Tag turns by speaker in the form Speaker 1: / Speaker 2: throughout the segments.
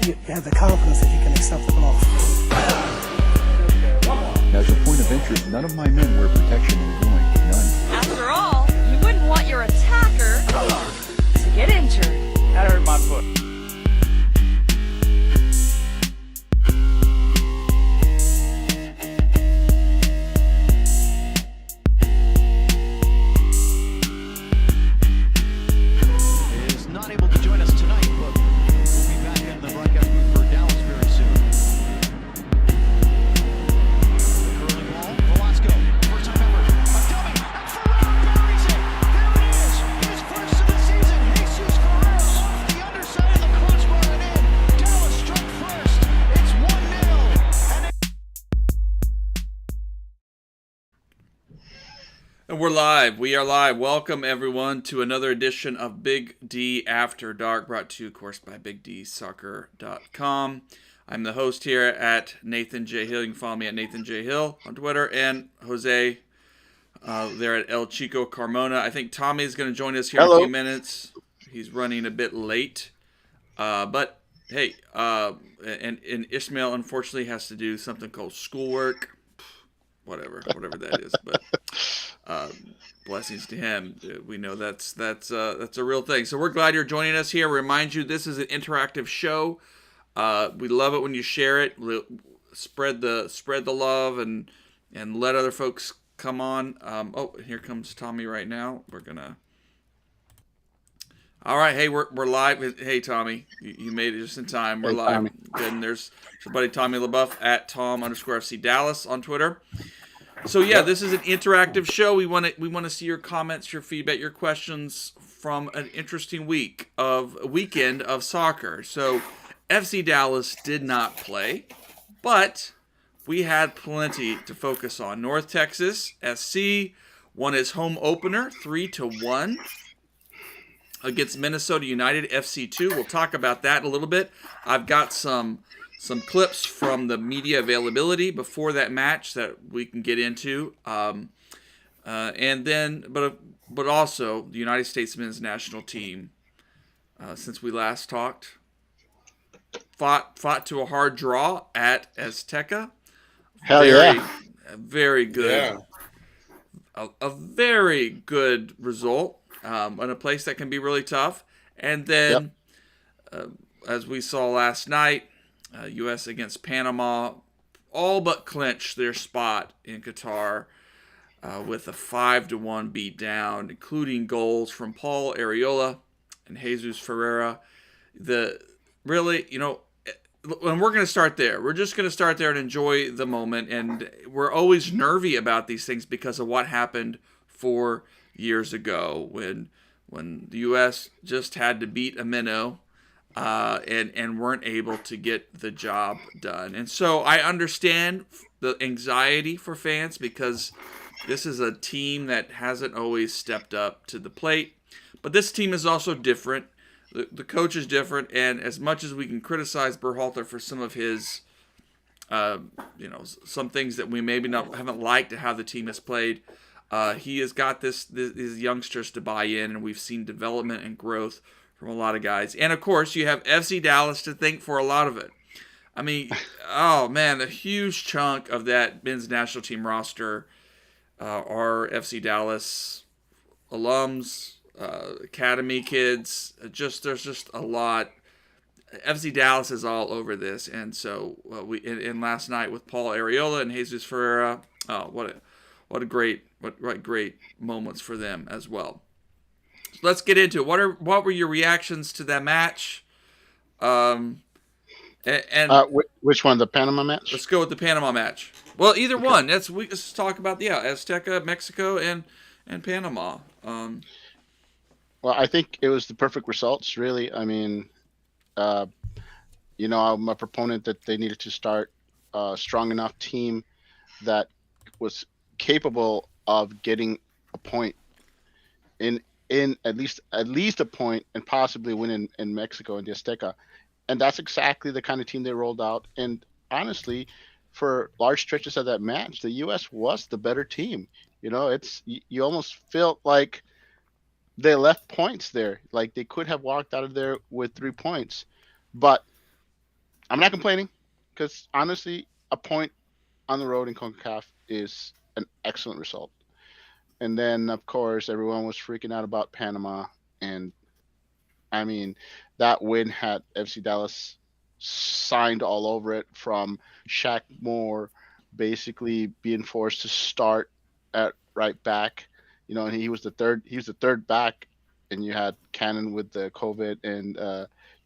Speaker 1: you have the confidence that you can accept the blow.
Speaker 2: As a point of interest, none of my men wear protection in groin. None.
Speaker 3: After all, you wouldn't want your attacker to get injured.
Speaker 4: That hurt my foot.
Speaker 5: Is not able to join us tonight, but we'll be back in the broadcast booth for Dallas very soon. Curling ball, Velasco, first time ever, a dummy, and Ferreira buries it. There it is, his first of the season. Jesus Ferreira off the underside of the crossbar and in. Dallas struck first. It's 1-0.
Speaker 6: And we're live. We are live. Welcome, everyone, to another edition of Big D After Dark, brought to you, of course, by BigDSoccer.com. I'm the host here at Nathan J. Hill. You can follow me at Nathan J. Hill on Twitter, and Jose there at El Chico Carmona. I think Tommy is going to join us here in a few minutes. He's running a bit late. But, hey, and Ishmael, unfortunately, has to do something called schoolwork. Whatever that is. But blessings to him. We know that's a real thing. So we're glad you're joining us here. Remind you, this is an interactive show. We love it when you share it. Spread the love and let other folks come on. Here comes Tommy right now. We're gonna. All right, hey, we're live. Hey, Tommy, you made it just in time. We're live.
Speaker 7: Tommy.
Speaker 6: Good. And there's somebody, Tommy LaBeouf at Tom_FC Dallas on Twitter. So yeah, this is an interactive show. We want to see your comments, your feedback, your questions from an interesting weekend of soccer. So FC Dallas did not play, but we had plenty to focus on. North Texas SC won its home opener 3-1 against Minnesota United FC2. We'll talk about that in a little bit. I've got some clips from the media availability before that match that we can get into, and then but also the United States men's national team. Since we last talked, fought to a hard draw at Azteca. Very good. Yeah. A very good result. In a place that can be really tough. And then, as we saw last night, U.S. against Panama all but clinched their spot in Qatar with a 5-1 beat down, including goals from Paul Arriola and Jesus Ferreira. And we're going to start there. We're just going to start there and enjoy the moment. And we're always nervy about these things because of what happened 4 years ago when the U.S. just had to beat a minnow and weren't able to get the job done. And so I understand the anxiety for fans because this is a team that hasn't always stepped up to the plate. But this team is also different. The coach is different, and as much as we can criticize Berhalter for some of his some things that we maybe haven't liked how the team has played, he has got these youngsters to buy in, and we've seen development and growth from a lot of guys. And, of course, you have FC Dallas to thank for a lot of it. I mean, oh, man, a huge chunk of that men's national team roster are FC Dallas alums, academy kids. There's just a lot. FC Dallas is all over this. And so and last night with Paul Arriola and Jesus Ferreira, what great moments for them as well. So let's get into it. What were your reactions to that match?
Speaker 7: Which one, the Panama match?
Speaker 6: Let's go with the Panama match. Well, either one. Let's talk about Azteca, Mexico, and Panama.
Speaker 7: Well, I think it was the perfect results. Really, I mean, I'm a proponent that they needed to start a strong enough team that was capable of getting a point in at least a point and possibly win in Mexico in the Azteca. And that's exactly the kind of team they rolled out. And honestly, for large stretches of that match, the U.S. was the better team. You almost felt like they left points there. Like they could have walked out of there with 3 points. But I'm not complaining because honestly, a point on the road in CONCACAF is an excellent result. And then, of course, everyone was freaking out about Panama. And I mean, that win had FC Dallas signed all over it from Shaq Moore basically being forced to start at right back. And he was the third back, and you had Cannon with the COVID and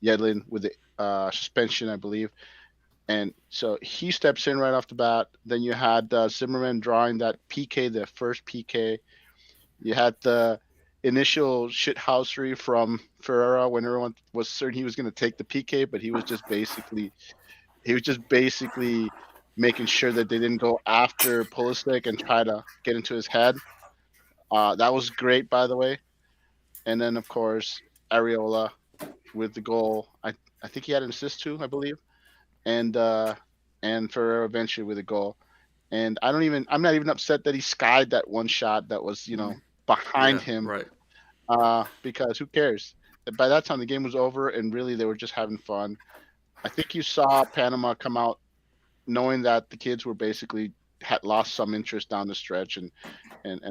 Speaker 7: Yedlin with the suspension, I believe. And so he steps in right off the bat. Then you had Zimmerman drawing that PK, the first PK. You had the initial shithousery from Ferreira when everyone was certain he was going to take the PK, but he was just basically making sure that they didn't go after Pulisic and try to get into his head. That was great, by the way. And then of course Arriola with the goal. I think he had an assist too, I believe, and Ferreira eventually with a goal. And I'm not even upset that he skied that one shot that was behind him,
Speaker 6: Right.
Speaker 7: because who cares? By that time the game was over, and really they were just having fun. I think you saw Panama come out knowing that the kids were basically had lost some interest down the stretch, and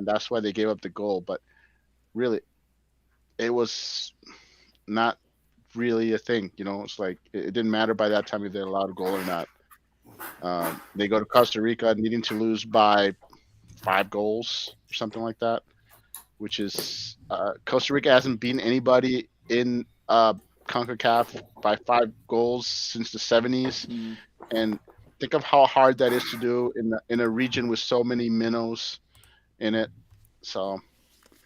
Speaker 7: that's why they gave up the goal. But really, it was not really a thing. It's like it didn't matter by that time if they allowed a goal or not. They go to Costa Rica needing to lose by 5 goals or something like that, which is Costa Rica hasn't beaten anybody in CONCACAF by 5 goals since the 70s. And think of how hard that is to do in a region with so many minnows in it. So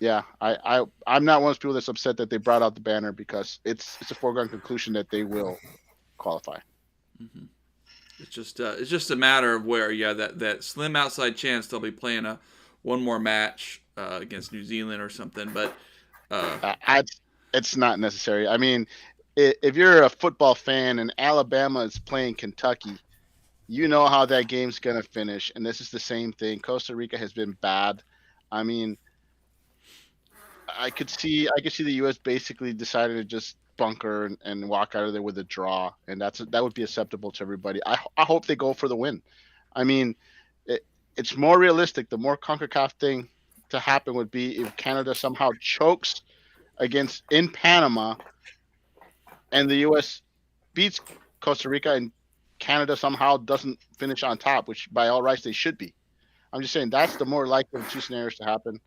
Speaker 7: yeah, I'm not one of those people that's upset that they brought out the banner, because it's a foregone conclusion that they will qualify.
Speaker 6: It's just a matter of where, that slim outside chance they'll be playing one more match against New Zealand or something. But
Speaker 7: It's not necessary. I mean, if you're a football fan and Alabama is playing Kentucky, you know how that game's gonna finish, and this is the same thing. Costa Rica has been bad. I mean, I could see the U.S. basically decided to just bunker and walk out of there with a draw, and that would be acceptable to everybody. I hope they go for the win. I mean, it's more realistic. The more CONCACAF thing to happen would be if Canada somehow chokes in Panama, and the U.S. beats Costa Rica, and Canada somehow doesn't finish on top, which by all rights they should be. I'm just saying that's the more likely of the two scenarios to happen.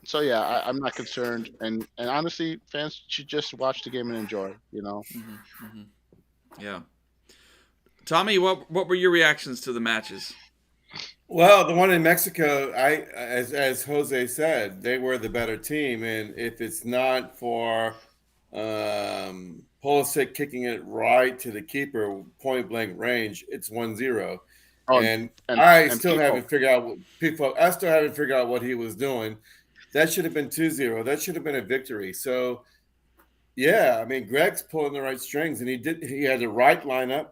Speaker 7: So yeah, I'm not concerned, and honestly, fans should just watch the game and enjoy.
Speaker 6: yeah, Tommy, what were your reactions to the matches?
Speaker 4: Well, the one in Mexico, as Jose said, they were the better team, and if it's not for Pulisic kicking it right to the keeper, point blank range, it's 1-0.
Speaker 7: Oh,
Speaker 4: and
Speaker 7: I
Speaker 4: still haven't figured out what he was doing. That should have been 2-0. That should have been a victory. So, yeah, I mean, Greg's pulling the right strings, and he had the right lineup.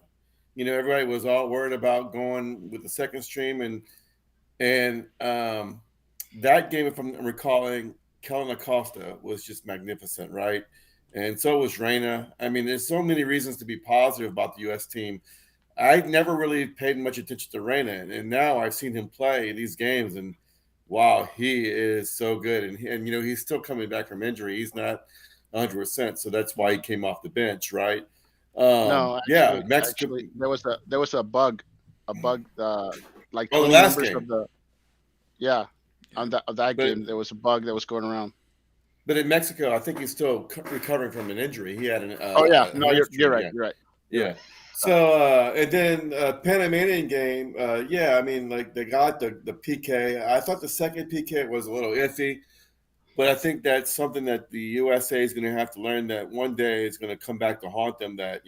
Speaker 4: Everybody was all worried about going with the second stream, and that game, if I'm recalling, Kellen Acosta was just magnificent, right? And so was Reyna. I mean, there's so many reasons to be positive about the U.S. team. I never really paid much attention to Reyna, and now I've seen him play these games, and wow, he is so good. And he's still coming back from injury. He's not 100%, so that's why he came off the bench, right?
Speaker 7: No,
Speaker 4: Mexico.
Speaker 7: Actually, there was a bug, like 20
Speaker 4: the last
Speaker 7: members
Speaker 4: game.
Speaker 7: of that game. There was a bug that was going around.
Speaker 4: But in Mexico, I think he's still recovering from an injury. He had an.
Speaker 7: You're right. You're right.
Speaker 4: Yeah. So and then Panamanian game, I mean, like they got the PK. I thought the second PK was a little iffy, but I think that's something that the USA is going to have to learn, that one day it's going to come back to haunt them. That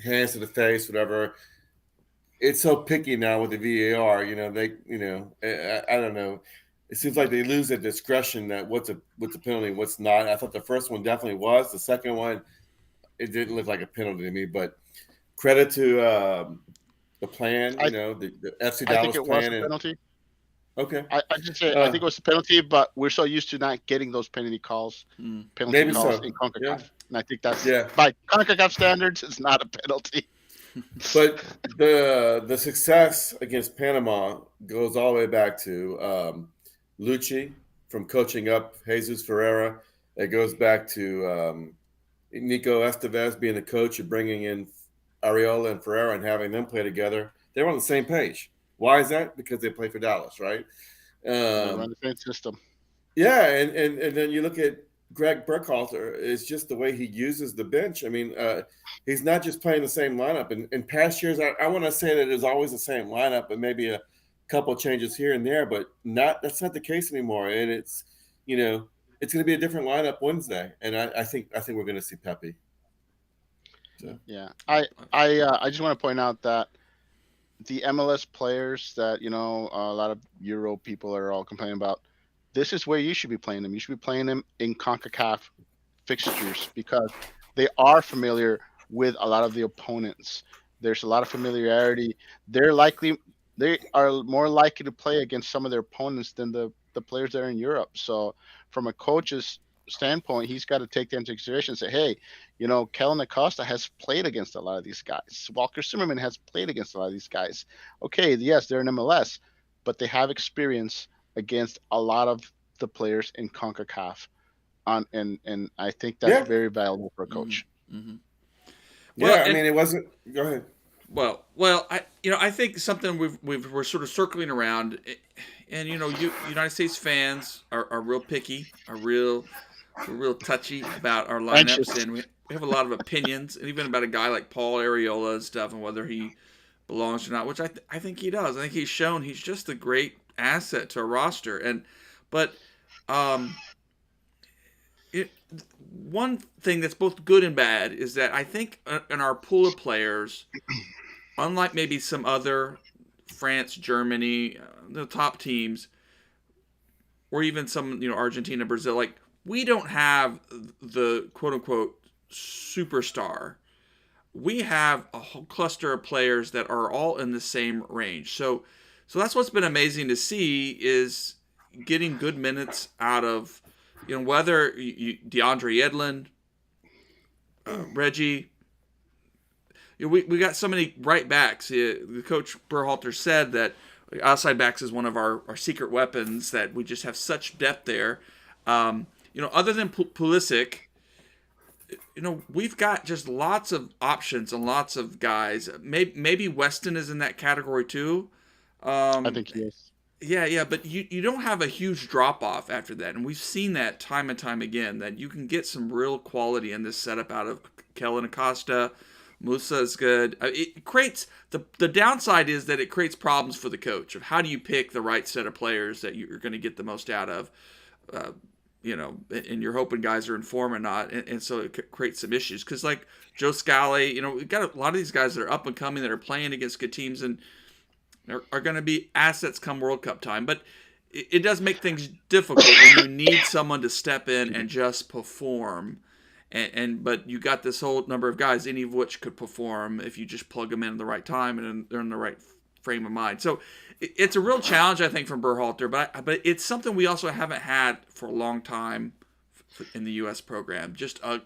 Speaker 4: hands to the face, whatever. It's so picky now with the VAR. I don't know. It seems like they lose their discretion that what's a penalty, and what's not. I thought the first one definitely was. The second one, it didn't look like a penalty to me, but credit to the plan, the FC Dallas plan.
Speaker 7: I think it was a penalty.
Speaker 4: Okay.
Speaker 7: I just say I
Speaker 4: Uh,
Speaker 7: think it was a penalty, but we're so used to not getting those penalty calls
Speaker 6: Mm.
Speaker 7: in
Speaker 4: maybe so.
Speaker 7: CONCACAF.
Speaker 4: Yeah.
Speaker 7: And I think that's
Speaker 4: Yeah.
Speaker 7: by CONCACAF standards, it's not a penalty.
Speaker 4: But the success against Panama goes all the way back to Lucci from coaching up Jesus Ferreira. It goes back to Nico Estevez being the coach and bringing in Arriola and Ferreira and having them play together. They were on the same page. Why is that? Because they play for Dallas, right?
Speaker 7: They run
Speaker 4: Um,
Speaker 7: the same system.
Speaker 4: yeah, and then you look at Greg Burkhalter. It's just the way he uses the bench. I mean, he's not just playing the same lineup. In past years, I want to say that it's always the same lineup, and maybe a couple changes here and there, but not that's not the case anymore. And it's you know it's going to be a different lineup Wednesday, and I think we're going to see Pepe. So.
Speaker 7: Yeah, I just want to point out that the MLS players that a lot of Euro people are all complaining about. This is where you should be playing them. You should be playing them in CONCACAF fixtures because they are familiar with a lot of the opponents. There's a lot of familiarity. They are more likely to play against some of their opponents than the players that are in Europe. So from a coach's standpoint, he's got to take that into consideration and say, hey, Kellen Acosta has played against a lot of these guys. Walker Zimmerman has played against a lot of these guys. Okay, yes, they're in MLS, but they have experience against a lot of the players in CONCACAF. And I think that's
Speaker 4: Yeah,
Speaker 7: very valuable for a coach.
Speaker 6: Mm-hmm.
Speaker 4: yeah.
Speaker 6: Well,
Speaker 4: I mean, it wasn't. Go ahead.
Speaker 6: well, I think something we're sort of circling around, and United States fans are real picky, we're real touchy about our lineups,
Speaker 7: Anxious.
Speaker 6: and we have a lot of opinions, and even about a guy like Paul Arriola and stuff, and whether he belongs or not, which I think he does. I think he's shown he's just a great asset to a roster, but um, one thing that's both good and bad is that I think in our pool of players, unlike maybe some other France, Germany, the top teams, or even some Argentina, Brazil, like we don't have the quote unquote superstar. We have a whole cluster of players that are all in the same range. So that's what's been amazing to see is getting good minutes out of whether DeAndre Yedlin, Reggie. We got so many right backs. The coach Berhalter said that outside backs is one of our secret weapons, that we just have such depth there. Other than Pulisic, we've got just lots of options and lots of guys. Maybe Weston is in that category too.
Speaker 7: I think he is.
Speaker 6: Yeah, but you don't have a huge drop off after that, and we've seen that time and time again. That you can get some real quality in this setup out of Kellen Acosta. Musa is good. It creates the downside is that it creates problems for the coach of how do you pick the right set of players that you're going to get the most out of. And you're hoping guys are in form or not, and so it creates some issues. Because like Joe Scally, we've got a lot of these guys that are up and coming that are playing against good teams and are going to be assets come World Cup time. But it does make things difficult when you need someone to step in and just perform. But you got this whole number of guys, any of which could perform if you just plug them in at the right time and they're in the right frame of mind. So it's a real challenge, I think, from Berhalter, but it's something we also haven't had for a long time in the U.S. program. Just a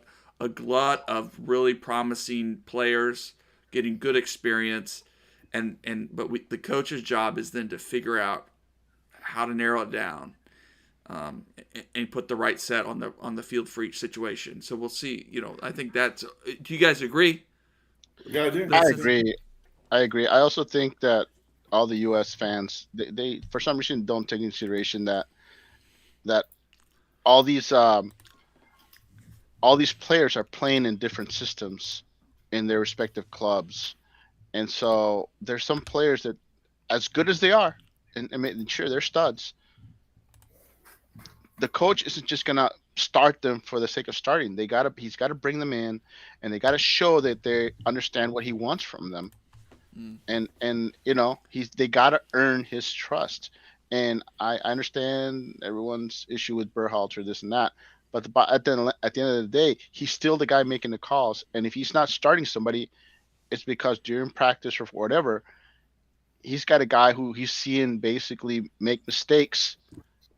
Speaker 6: glut of really promising players getting good experience, but the coach's job is then to figure out how to narrow it down. And put the right set on the field for each situation. So we'll see. I think that's. Do you guys agree?
Speaker 4: Yeah, I do.
Speaker 7: I agree. I also think that all the U.S. fans, they for some reason don't take into consideration that all these players are playing in different systems in their respective clubs, and so there's some players that, as good as they are, and I mean, sure they're studs. The coach isn't just gonna start them for the sake of starting. He's gotta bring them in, and they gotta show that they understand what he wants from them, and they gotta earn his trust. And I understand everyone's issue with Berhalter, this and that, but at the end of the day, he's still the guy making the calls. And if he's not starting somebody, it's because during practice or whatever, he's got a guy who he's seeing basically make mistakes.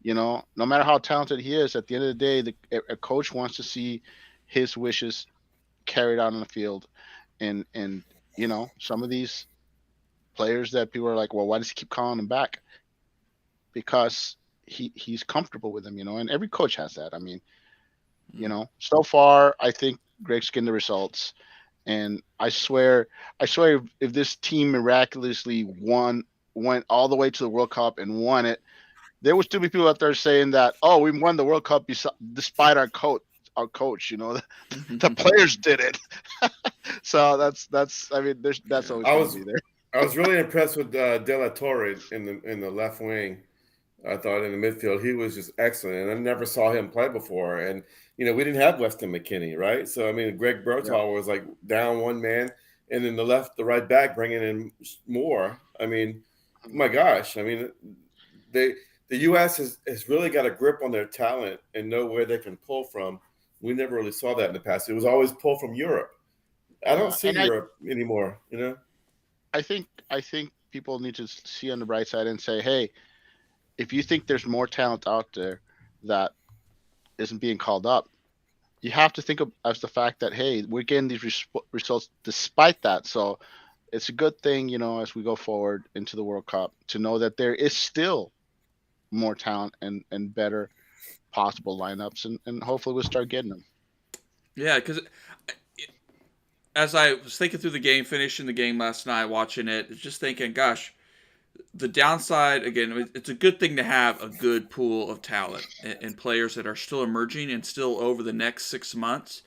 Speaker 7: No matter how talented he is, at the end of the day, a coach wants to see his wishes carried out on the field. And some of these players that people are like, well, why does he keep calling him back? Because he's comfortable with him, and every coach has that. I mean, so far, I think Greg's getting the results. And I swear, if this team miraculously went all the way to the World Cup and won it, there would still be people out there saying that, oh, we won the World Cup despite our coach. The players did it. So that's. I mean, that's always going to be there.
Speaker 4: I was really impressed with De La Torre in the left wing. I thought in the midfield he was just excellent, and I never saw him play before. And we didn't have Weston McKennie, right? So I mean, Greg Bertal was like down one man, and then the right back bringing in more. I mean, my gosh, I mean, the U.S. has really got a grip on their talent and know where they can pull from. We never really saw that in the past. It was always pull from Europe. I don't see Europe anymore.
Speaker 7: I think people need to see on the bright side and say, hey, if you think there's more talent out there that isn't being called up, you have to think of as the fact that, hey, we're getting these results despite that. So it's a good thing, as we go forward into the World Cup, to know that there is still more talent and better possible lineups, and hopefully we'll start getting them.
Speaker 6: Yeah, because as I was thinking through the game, finishing the game last night, watching it, just thinking, gosh, the downside, again, it's a good thing to have a good pool of talent and players that are still emerging and still over the next 6 months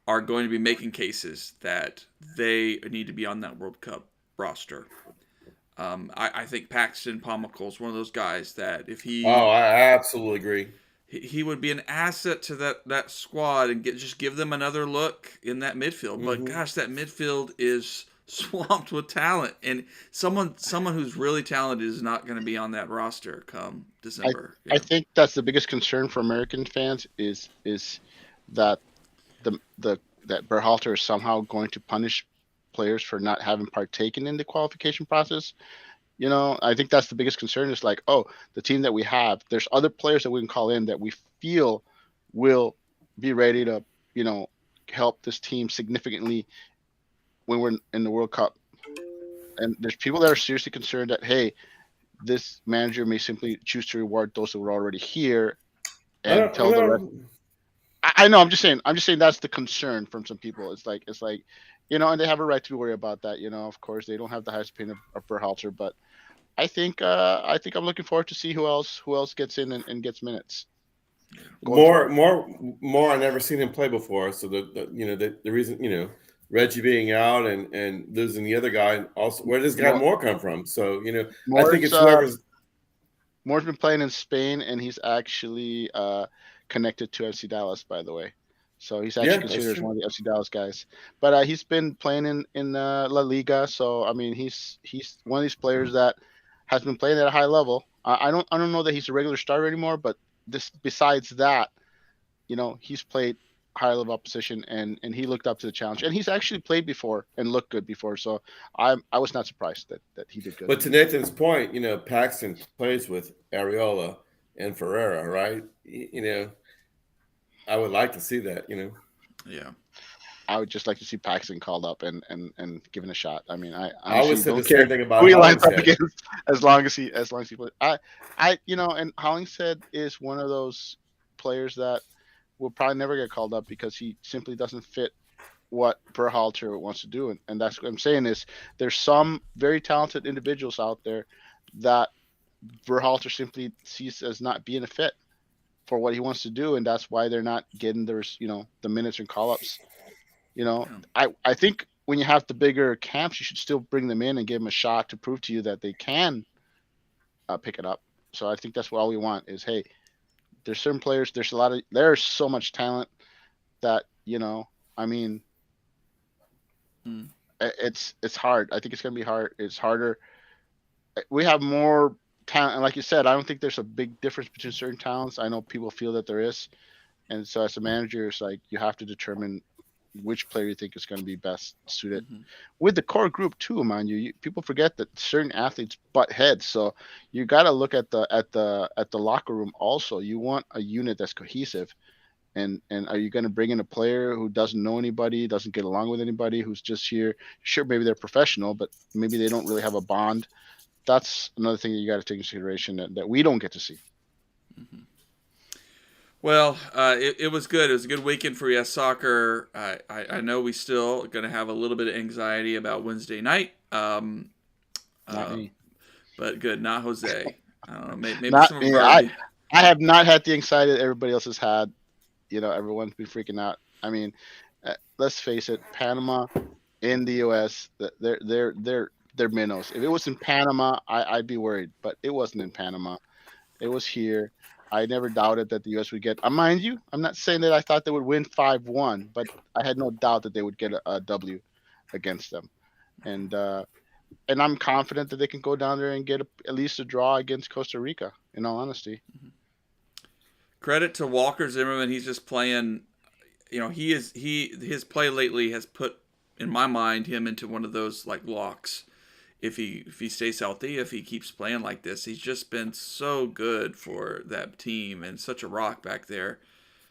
Speaker 6: are going to be making cases that they need to be on that World Cup roster. I think Paxton Pomykal is one of those guys that if he...
Speaker 4: Oh, I absolutely agree.
Speaker 6: He would be an asset to that squad and give them another look in that midfield. Mm-hmm. But gosh, that midfield is swamped with talent, and someone who's really talented is not going to be on that roster come December.
Speaker 7: I think that's the biggest concern for American fans is that that Berhalter is somehow going to punish players for not having partaken in the qualification process. I think that's the biggest concern is like, oh, the team that we have, there's other players that we can call in that we feel will be ready to, help this team significantly when we're in the World Cup. And there's people that are seriously concerned that, hey, this manager may simply choose to reward those who are already here and tell the rest. I know. I'm just saying that's the concern from some people. It's like, and they have a right to worry about that. Of course, they don't have the highest opinion of Berhalter, but I think I'm looking forward to see who else gets in and gets minutes.
Speaker 4: More. I never seen him play before. So the reason Reggie being out and losing the other guy also. Where does Moore come from? So I think it's whoever's.
Speaker 7: Moore's been playing in Spain, and he's actually connected to FC Dallas, by the way. So he's actually considered one of the FC Dallas guys. But he's been playing in La Liga. So I mean, he's one of these players that has been playing at a high level. I don't know that he's a regular starter anymore, but besides that, he's played high level opposition and he looked up to the challenge. And he's actually played before and looked good before. So I was not surprised that he did good.
Speaker 4: But to Nathan's point, Paxton plays with Arriola and Ferreira, right? I would like to see that,
Speaker 6: Yeah.
Speaker 7: I would just like to see Paxton called up and given a shot. I mean, I
Speaker 4: always said the
Speaker 7: care
Speaker 4: same thing about
Speaker 7: who he lines up against as long as he plays. And Hollingshead is one of those players that will probably never get called up because he simply doesn't fit what Berhalter wants to do. And that's what I'm saying is there's some very talented individuals out there that Berhalter simply sees as not being a fit for what he wants to do, and that's why they're not getting the minutes and call-ups. I think when you have the bigger camps, you should still bring them in and give them a shot to prove to you that they can pick it up. So I think that's what all we want is, hey, there's certain players, there's so much talent that, I mean, it's hard. I think it's going to be hard. It's harder. We have more talent. And like you said, I don't think there's a big difference between certain talents. I know people feel that there is. And so as a manager, it's like you have to determine which player you think is going to be best suited
Speaker 6: Mhm.
Speaker 7: with the core group too, mind you. People forget that certain athletes butt heads, so you got to look at the locker room also. You want a unit that's cohesive, and are you going to bring in a player who doesn't know anybody, doesn't get along with anybody, who's just here? Sure, maybe they're professional, but maybe they don't really have a bond. That's another thing that you got to take into consideration that we don't get to see.
Speaker 6: Well, it was good. It was a good weekend for US Soccer. I know we still going to have a little bit of anxiety about Wednesday night,
Speaker 7: Not me.
Speaker 6: but good. Not Jose. I don't know. Maybe
Speaker 7: Not
Speaker 6: some of
Speaker 7: me.
Speaker 6: them
Speaker 7: I
Speaker 6: are.
Speaker 7: I have not had the anxiety that everybody else has had. Everyone's been freaking out. I mean, let's face it, Panama in the U.S. They're minnows. If it was in Panama, I'd be worried, but it wasn't in Panama. It was here. I never doubted that the U.S. would get. Mind you, I'm not saying that I thought they would win 5-1, but I had no doubt that they would get a W against them, and I'm confident that they can go down there and get at least a draw against Costa Rica. In all honesty,
Speaker 6: Credit to Walker Zimmerman. He's just playing. His play lately has put, in my mind, him into one of those like locks. If he stays healthy, if he keeps playing like this, he's just been so good for that team and such a rock back there.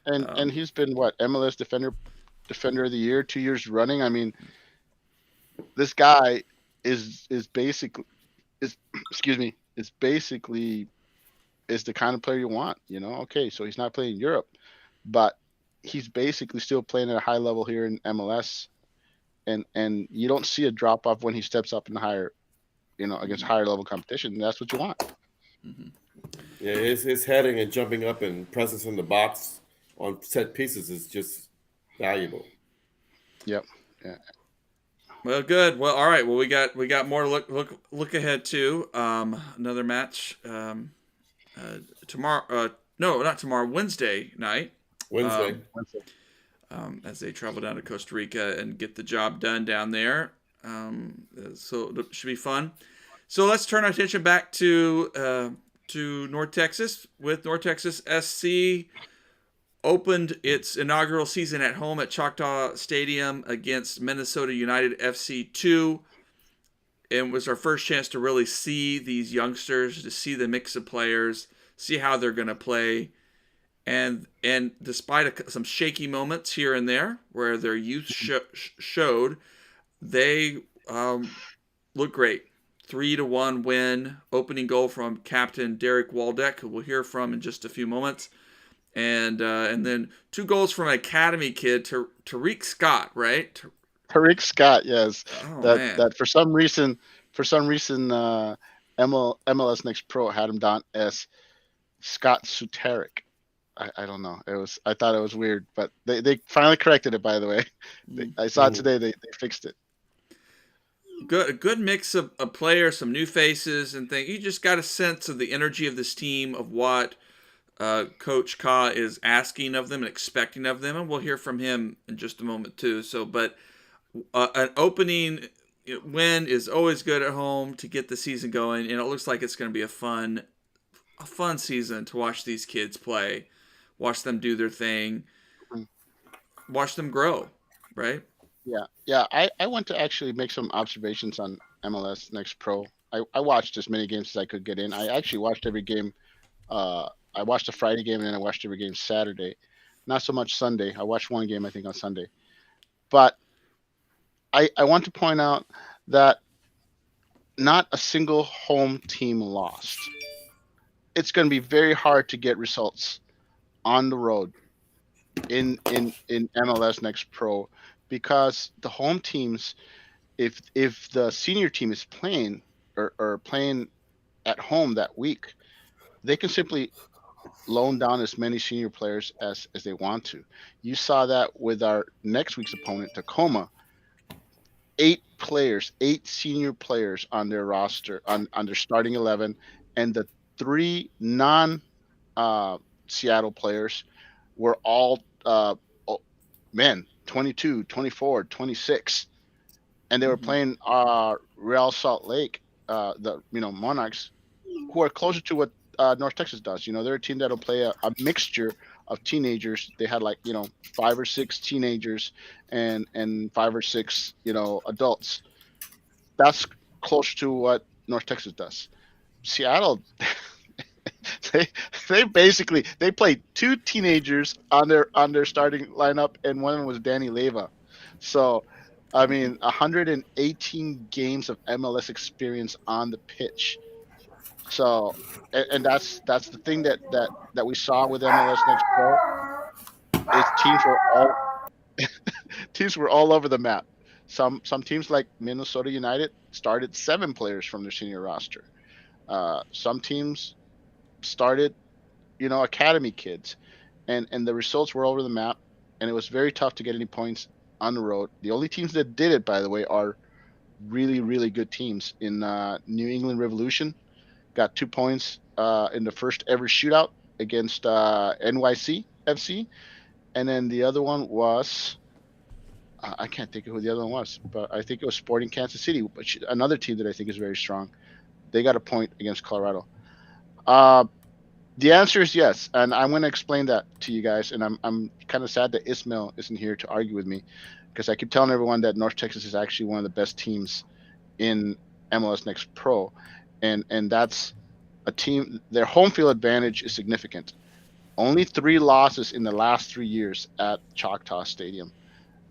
Speaker 7: and he's been what MLS defender of the year 2 years running. I mean, this guy is basically is excuse me is basically is the kind of player you want. Okay, so he's not playing in Europe, but he's basically still playing at a high level here in MLS, and you don't see a drop off when he steps up in the higher, against higher level competition. That's what you want.
Speaker 4: Yeah, his heading and jumping up and presence in the box on set pieces is just valuable.
Speaker 7: Yep. Yeah.
Speaker 6: Well, good. Well, all right. Well, we got more to look ahead to. Another match tomorrow. No, not tomorrow. Wednesday night.
Speaker 4: Wednesday.
Speaker 6: As they travel down to Costa Rica and get the job done down there. So it should be fun. So let's turn our attention back to North Texas with North Texas SC. Opened its inaugural season at home at Choctaw Stadium against Minnesota United FC 2. It was our first chance to really see these youngsters, to see the mix of players, see how they're going to play. And despite some shaky moments here and there where their youth showed, they look great. 3-1 win, opening goal from captain Derek Waldek, who we'll hear from in just a few moments. And then 2 goals from an academy kid, Tariq Scott, right?
Speaker 7: Tariq Scott, yes.
Speaker 6: Oh, man.
Speaker 7: That for some reason, MLS Next Pro had him down as Scott Suteric. I don't know. I thought it was weird, but they finally corrected it. By the way, I saw it today. They fixed it.
Speaker 6: Good mix of players, some new faces, and things. You just got a sense of the energy of this team, of what Coach Ka is asking of them and expecting of them, and we'll hear from him in just a moment too. So, but an opening win is always good at home to get the season going, and it looks like it's going to be a fun season to watch these kids play, watch them do their thing, watch them grow, right?
Speaker 7: Yeah. I want to actually make some observations on MLS Next Pro. I watched as many games as I could get in. I actually watched every game. I watched the Friday game and then I watched every game Saturday. Not so much Sunday. I watched one game, I think, on Sunday. But I want to point out that not a single home team lost. It's going to be very hard to get results on the road in MLS Next Pro, because the home teams, if the senior team is playing or playing at home that week, they can simply loan down as many senior players as they want to. You saw that with our next week's opponent, Tacoma. 8 senior players on their roster, on their starting 11, and the 3 non-Seattle players were all men, 22, 24, 26. And they were playing Real Salt Lake, the Monarchs, who are closer to what North Texas does. They're a team that'll play a mixture of teenagers. They had 5 or 6 teenagers and 5 or 6 adults. That's close to what North Texas does. Seattle, they they played 2 teenagers on their starting lineup, and one of them was Danny Leyva. So, I mean, 118 games of MLS experience on the pitch. So, and that's the thing that we saw with MLS Next Pro is teams were all over the map. Some teams like Minnesota United started 7 players from their senior roster. Some teams started, academy kids, and the results were all over the map, and it was very tough to get any points on the road. The only teams that did it, by the way, are really, really good teams. In New England Revolution, got 2 points in the first ever shootout against NYC FC, and then the other one was I can't think of who the other one was, but I think it was Sporting Kansas City, which another team that I think is very strong. They got a point against Colorado. The answer is yes, and I'm going to explain that to you guys. And I'm kind of sad that Ismail isn't here to argue with me, because I keep telling everyone that North Texas is actually one of the best teams in MLS Next Pro, and that's a team. Their home field advantage is significant. Only 3 losses in the last 3 years at Choctaw Stadium.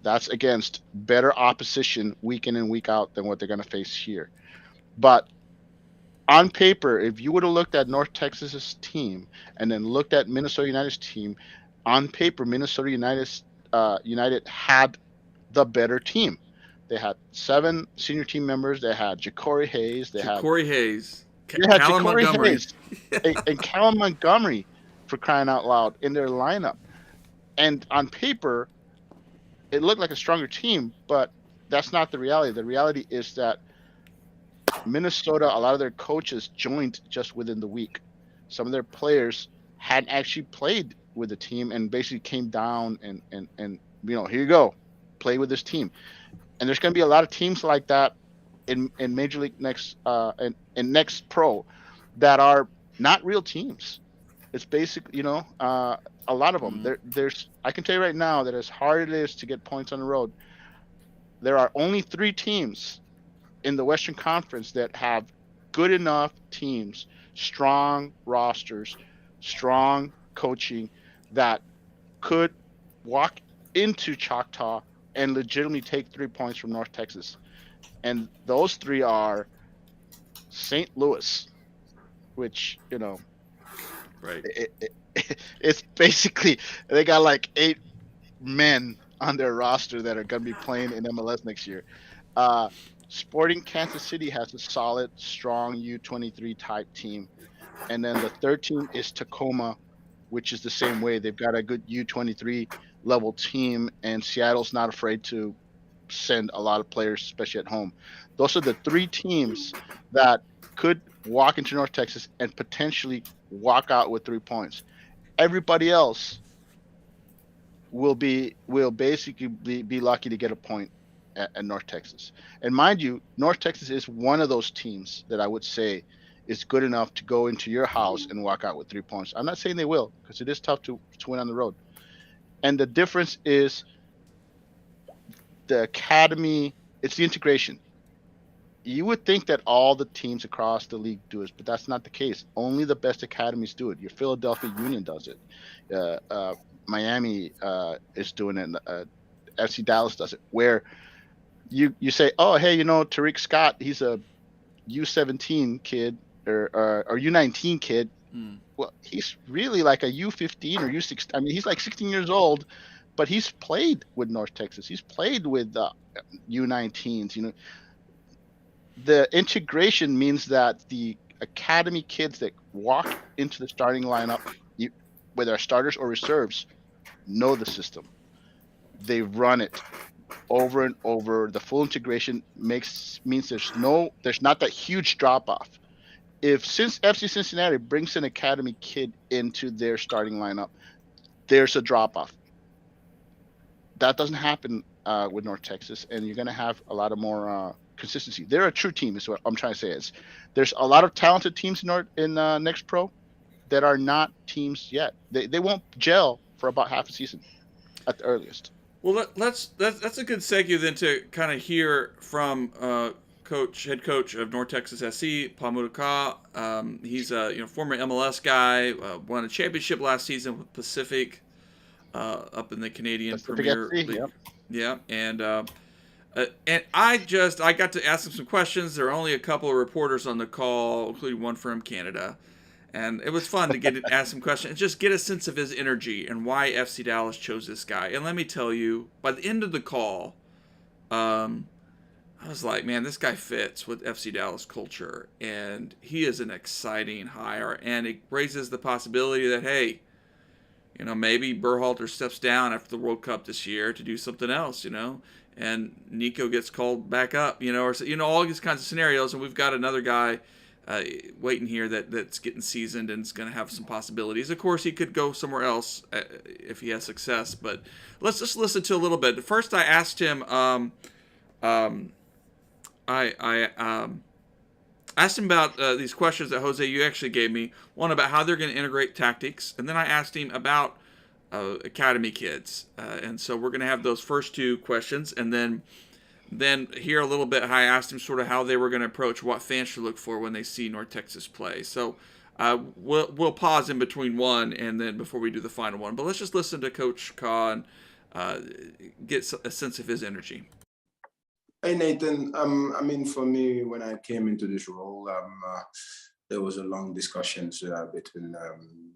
Speaker 7: That's against better opposition week in and week out than what they're going to face here. But on paper, if you would have looked at North Texas's team and then looked at Minnesota United's team, on paper, Minnesota United had the better team. They had 7 senior team members. They had Ja'Cory Hayes. They had
Speaker 6: Ja'Cory
Speaker 7: Montgomery.
Speaker 6: Hayes.
Speaker 7: and Callum Montgomery, for crying out loud, in their lineup. And on paper, it looked like a stronger team, but that's not the reality. The reality is that Minnesota, a lot of their coaches joined just within the week. Some of their players hadn't actually played with the team and basically came down and here you go, play with this team. And there's going to be a lot of teams like that in Major League Next in Next Pro that are not real teams. It's basically, a lot of them. There's I can tell you right now that as hard it is to get points on the road, there are only 3 teams in the Western Conference that have good enough teams, strong rosters, strong coaching, that could walk into Choctaw and legitimately take 3 points from North Texas. And those 3 are St. Louis, which,
Speaker 6: Right.
Speaker 7: It's basically they got like 8 men on their roster that are going to be playing in MLS next year. Sporting Kansas City has a solid, strong U23 type team. And then the third team is Tacoma, which is the same way. They've got a good U23 level team, and Seattle's not afraid to send a lot of players, especially at home. Those are the 3 teams that could walk into North Texas and potentially walk out with 3 points. Everybody else will basically be lucky to get a point at North Texas. And mind you, North Texas is one of those teams that I would say is good enough to go into your house and walk out with 3 points. I'm not saying they will, because it is tough to win on the road. And the difference is the academy, it's the integration. You would think that all the teams across the league do it, but that's not the case. Only the best academies do it. Your Philadelphia Union does it. Miami is doing it. FC Dallas does it. Where you say, oh, hey, Tariq Scott, he's a U17 kid or U19 kid. Well, he's really like a U15 or U16. I mean, he's like 16 years old, but he's played with North Texas. He's played with U19s. The integration means that the academy kids that walk into the starting lineup, whether starters or reserves, know the system. They run it over and over. The full integration means there's not that huge drop off. If FC Cincinnati brings an academy kid into their starting lineup, there's a drop off. That doesn't happen with North Texas, and you're going to have a lot of more consistency. They're a true team, is what I'm trying to say. Is there's a lot of talented teams in Next Pro that are not teams yet. They won't gel for about half a season at the earliest.
Speaker 6: Well, that's a good segue then to kind of hear from head coach of North Texas SC, Paul Mudaka. He's a former MLS guy, won a championship last season with Pacific up in the Canadian Premier League.
Speaker 7: Yep.
Speaker 6: Yeah, and I got to ask him some questions. There were only a couple of reporters on the call, including one from Canada. And it was fun to ask him questions and just get a sense of his energy and why FC Dallas chose this guy. And let me tell you, by the end of the call, I was like, man, this guy fits with FC Dallas culture. And he is an exciting hire. And it raises the possibility that, hey, maybe Berhalter steps down after the World Cup this year to do something else, and Nico gets called back up, or all these kinds of scenarios. And we've got another guy waiting here that's getting seasoned and is going to have some possibilities. Of course, he could go somewhere else if he has success. But let's just listen to a little bit. First, I asked him. I asked him about these questions that Jose you actually gave me. One about how they're going to integrate tactics, and then I asked him about academy kids. And so we're going to have those first two questions, and then hear a little bit how I asked him sort of how they were going to approach what fans should look for when they see North Texas play. So we'll pause in between one and then before we do the final one. But let's just listen to Coach Ka and get a sense of his energy.
Speaker 8: Hey Nathan, for me, when I came into this role, there was a long discussions between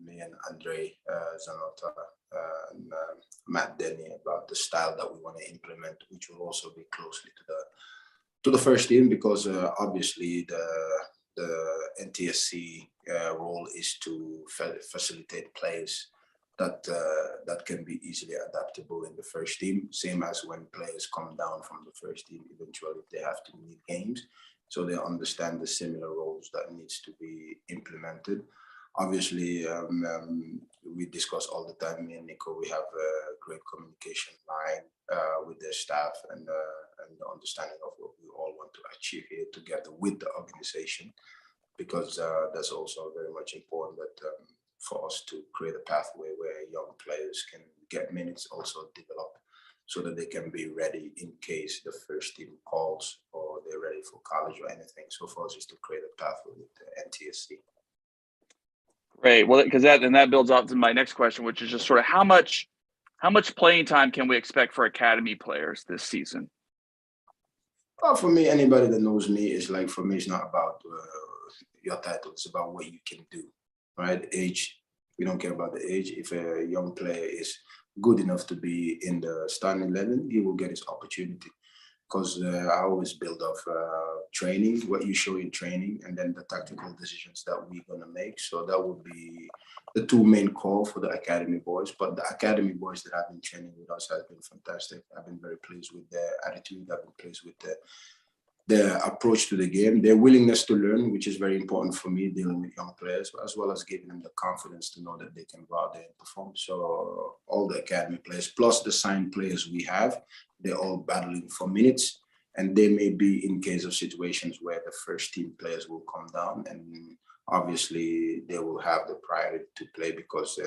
Speaker 8: me and Andre Zanota and Matt Denny about the style that we want to implement, which will also be closely to the first team, because obviously the NTSC role is to facilitate players that can be easily adaptable in the first team, same as when players come down from the first team, eventually they have to need games, so they understand the similar roles that needs to be implemented. Obviously, we discuss all the time, me and Nico, we have a great communication line with their staff and the understanding of what we all want to achieve here together with the organization, because that's also very much important that for us to create a pathway where young players can get minutes, also develop, so that they can be ready in case the first team calls or they're ready for college or anything. So for us is to create a pathway with the NTSC.
Speaker 9: Great. Well, because that builds off to my next question, which is just sort of how much playing time can we expect for academy players this season?
Speaker 8: Well, for me, anybody that knows me is like, for me, it's not about your title. It's about what you can do, right? Age, we don't care about the age. If a young player is good enough to be in the starting 11, he will get his opportunity. Because I always build off training, what you show in training, and then the tactical decisions that we're going to make. So that would be the two main core for the academy boys. But the academy boys that have been training with us has been fantastic. I've been very pleased with their attitude. I've been pleased with their approach to the game, their willingness to learn, which is very important for me dealing with young players, as well as giving them the confidence to know that they can go out there and perform. So all the academy players, plus the signed players we have, they're all battling for minutes, and they may be in case of situations where the first team players will come down, and obviously they will have the priority to play because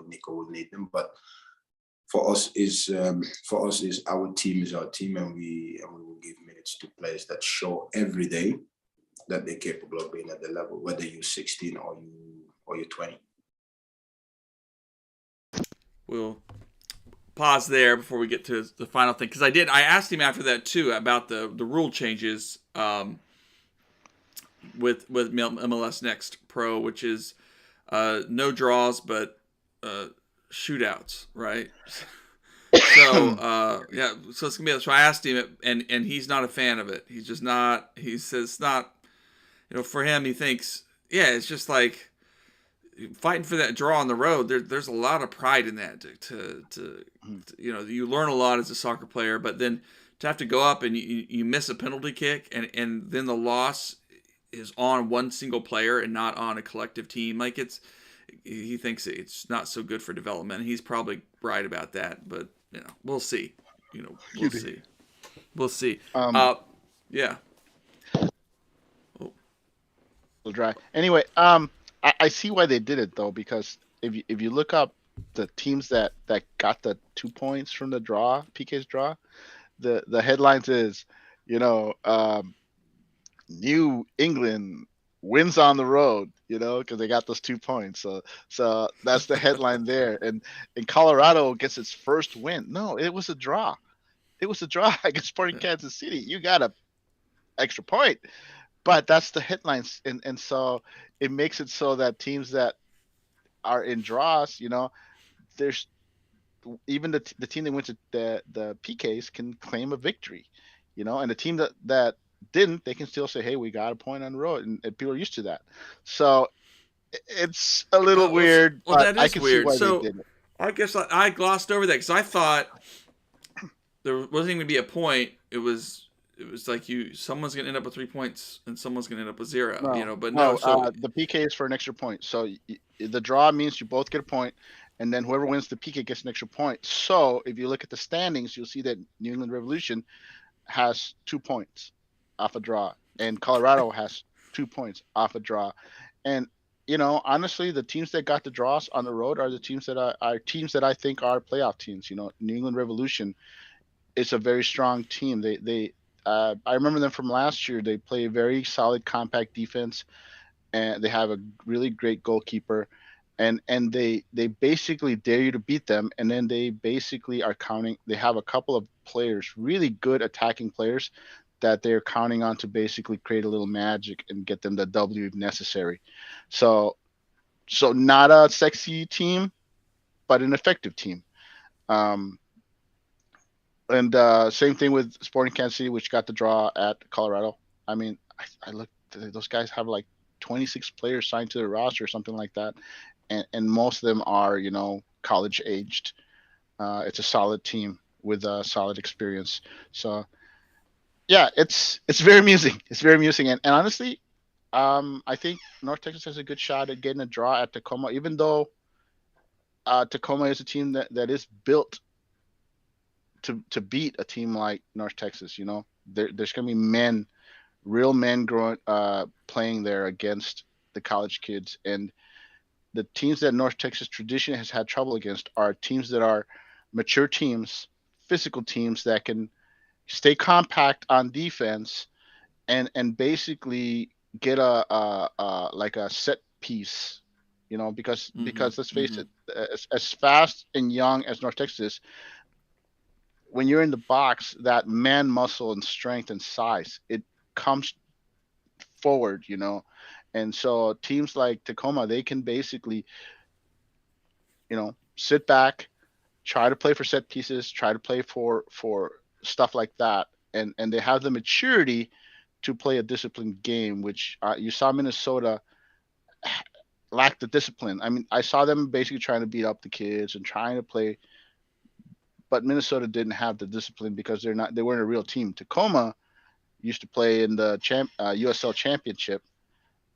Speaker 8: Nico will need them. But for us is our team is our team, and we will give minutes to players that show every day that they're capable of being at the level, whether you're 16 or you're 20.
Speaker 6: We'll pause there before we get to the final thing, because I asked him after that too about the rule changes with MLS Next Pro, which is no draws but shootouts, right? So so it's gonna be. So I asked him, and he's not a fan of it. He's just not. He says it's not. For him, he thinks, it's just like fighting for that draw on the road. There's a lot of pride in that. To you learn a lot as a soccer player, but then to have to go up and you miss a penalty kick, and then the loss is on one single player and not on a collective team. Like he thinks it's not so good for development. He's probably right about that, but we'll see. We'll see. Yeah.
Speaker 7: Dry. Anyway, I see why they did it though, because if you look up the teams that got the 2 points from the draw, PK's draw, the headlines is, you know, New England wins on the road, because they got those 2 points. So that's the headline there. And Colorado gets its first win. No, it was a draw. It was a draw against Sporting Kansas City. You got a extra point, but that's the headlines, and so it makes it so that teams that are in draws, there's even the team that went to the PKs can claim a victory, and the team that didn't, they can still say, hey, we got a point on the road, and people are used to that. So it's a little weird,
Speaker 6: well,
Speaker 7: but
Speaker 6: that
Speaker 7: I
Speaker 6: is
Speaker 7: can
Speaker 6: weird.
Speaker 7: see why
Speaker 6: So
Speaker 7: they did it.
Speaker 6: I guess I glossed over that because I thought there wasn't even be a point. It was like someone's gonna end up with 3 points and someone's gonna end up with 0. But no. So
Speaker 7: the PK is for an extra point. So the draw means you both get a point, and then whoever wins the PK gets an extra point. So if you look at the standings, you'll see that New England Revolution has 2 points off a draw, and Colorado has 2 points off a draw. And honestly, the teams that got the draws on the road are the teams that I think are playoff teams. New England Revolution is a very strong team. I remember them from last year. They play a very solid, compact defense, and they have a really great goalkeeper, and they basically dare you to beat them. And then they basically are counting. They have a couple of players, really good attacking players, that they're counting on to basically create a little magic and get them the W if necessary. So not a sexy team, but an effective team. And same thing with Sporting Kansas City, which got the draw at Colorado. I mean, I looked; those guys have like 26 players signed to their roster or something like that, and most of them are college aged. It's a solid team with a solid experience. So yeah, it's very amusing. It's very amusing, and honestly, I think North Texas has a good shot at getting a draw at Tacoma, even though Tacoma is a team that is built to beat a team like North Texas. There's going to be real men playing there against the college kids, and the teams that North Texas traditionally has had trouble against are teams that are mature teams, physical teams that can stay compact on defense and basically get like a set piece, because let's face it, as fast and young as North Texas is, when you're in the box, that man muscle and strength and size, it comes forward, and so teams like Tacoma, they can basically, sit back, try to play for set pieces, try to play for stuff like that, and they have the maturity to play a disciplined game, which you saw Minnesota lack the discipline. I mean, I saw them basically trying to beat up the kids and trying to play, but Minnesota didn't have the discipline because they weren't a real team. Tacoma used to play in the USL Championship,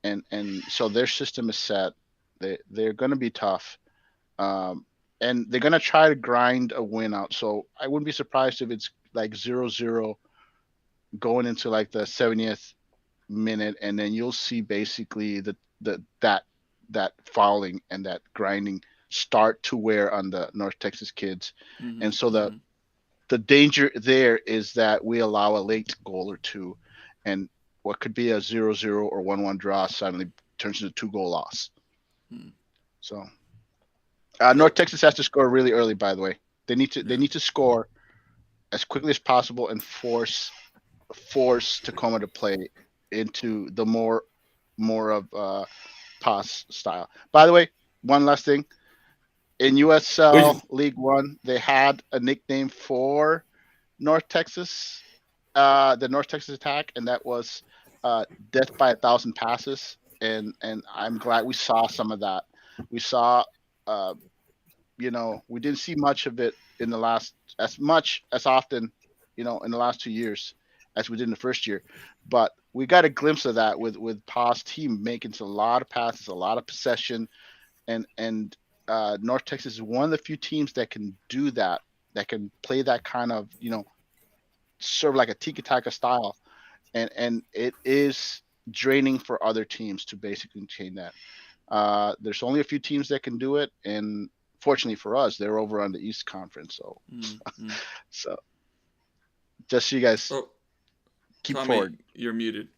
Speaker 7: and so their system is set. They're going to be tough, and they're going to try to grind a win out. So I wouldn't be surprised if it's like 0-0 going into like the 70th minute, and then you'll see basically that fouling and that grinding start to wear on the North Texas kids. And so the danger there is that we allow a late goal or two, and what could be a 0-0 or 1-1 draw suddenly turns into 2-goal loss. So North Texas has to score really early, by the way. They need to score as quickly as possible and force Tacoma to play into the more of pass style. By the way, one last thing. In USL League One, they had a nickname for North Texas, the North Texas attack, and that was death by 1,000 passes. And I'm glad we saw some of that. We saw, we didn't see much of it in the last, as often, in the last 2 years as we did in the first year. But we got a glimpse of that with Pa's team making a lot of passes, a lot of possession, and North Texas is one of the few teams that can do that can play that kind of, sort of like a tiki-taka style. And it is draining for other teams to basically maintain that. There's only a few teams that can do it. And fortunately for us, they're over on the East Conference. So, so just so you guys
Speaker 6: Oh,
Speaker 7: keep
Speaker 6: Tommy,
Speaker 7: forward.
Speaker 6: you're muted.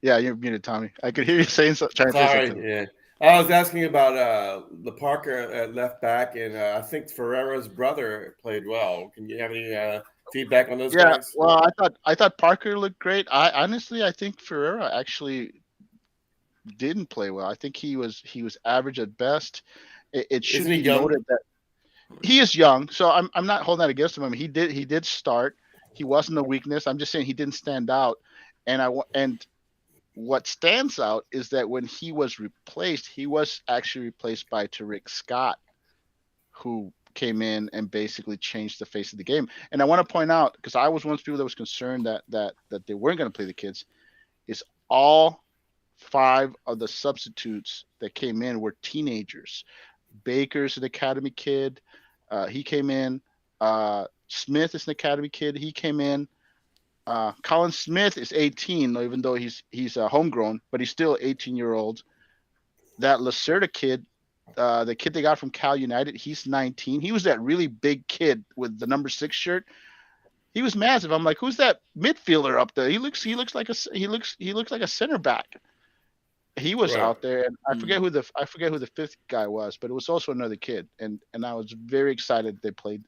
Speaker 7: Yeah, you're muted, Tommy. I could hear you saying trying to say
Speaker 4: Sorry,
Speaker 7: something.
Speaker 4: yeah. I was asking about the Parker at left back, and I think Ferreira's brother played well. Can you have any feedback on those
Speaker 7: Yeah,
Speaker 4: guys?
Speaker 7: well, I thought Parker looked great. I think Ferreira actually didn't play well. I think he was average at best. It should
Speaker 4: Isn't he
Speaker 7: be
Speaker 4: young?
Speaker 7: noted that he is young, so I'm not holding that against him. I mean, he did start. He wasn't a weakness. I'm just saying he didn't stand out. And what stands out is that when he was replaced, he was actually replaced by Tariq Scott, who came in and basically changed the face of the game. And I want to point out, because I was one of the people that was concerned that they weren't going to play the kids, is all 5 of the substitutes that came in were teenagers. Baker's an academy kid. He came in. Smith is an academy kid. He came in. Colin Smith is 18, even though he's homegrown, but he's still 18-year-old. That Lacerda kid, the kid they got from Cal United, he's 19. He was that really big kid with the number 6 shirt. He was massive. I'm like, who's that midfielder up there? He looks like a center back. He was
Speaker 4: Right.
Speaker 7: out there, and I forget who the 5th guy was, but it was also another kid. And I was very excited they played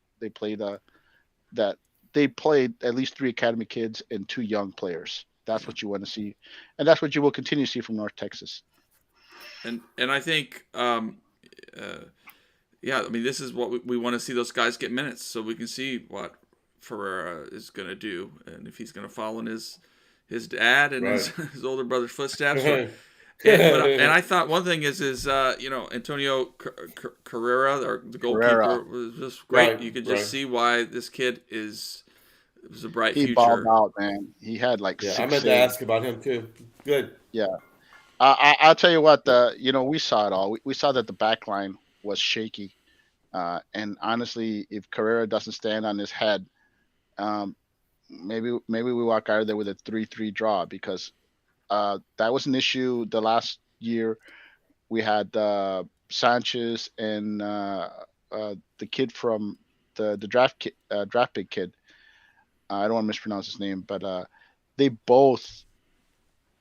Speaker 7: at least 3 academy kids and 2 young players. That's what you want to see, and that's what you will continue to see from North Texas.
Speaker 6: And I think, I mean, this is what we want to see, those guys get minutes, so we can see what Ferreira is going to do, and if he's going to follow in his dad and his older brother's footsteps. And I thought one thing is Antonio Carrera, or the goalkeeper, was just great.
Speaker 4: Right,
Speaker 6: you could just see why this kid was a bright
Speaker 7: He
Speaker 6: future.
Speaker 7: balled out, man. He had like 6
Speaker 4: I meant to
Speaker 7: saves.
Speaker 4: ask about him too. Good.
Speaker 7: Yeah. I'll tell you what, we saw it all. We saw that the back line was shaky. And honestly, if Carrera doesn't stand on his head, maybe we walk out of there with a 3-3 draw, because that was an issue the last year. We had Sanchez and the kid from the draft pick kid. I don't want to mispronounce his name, but they both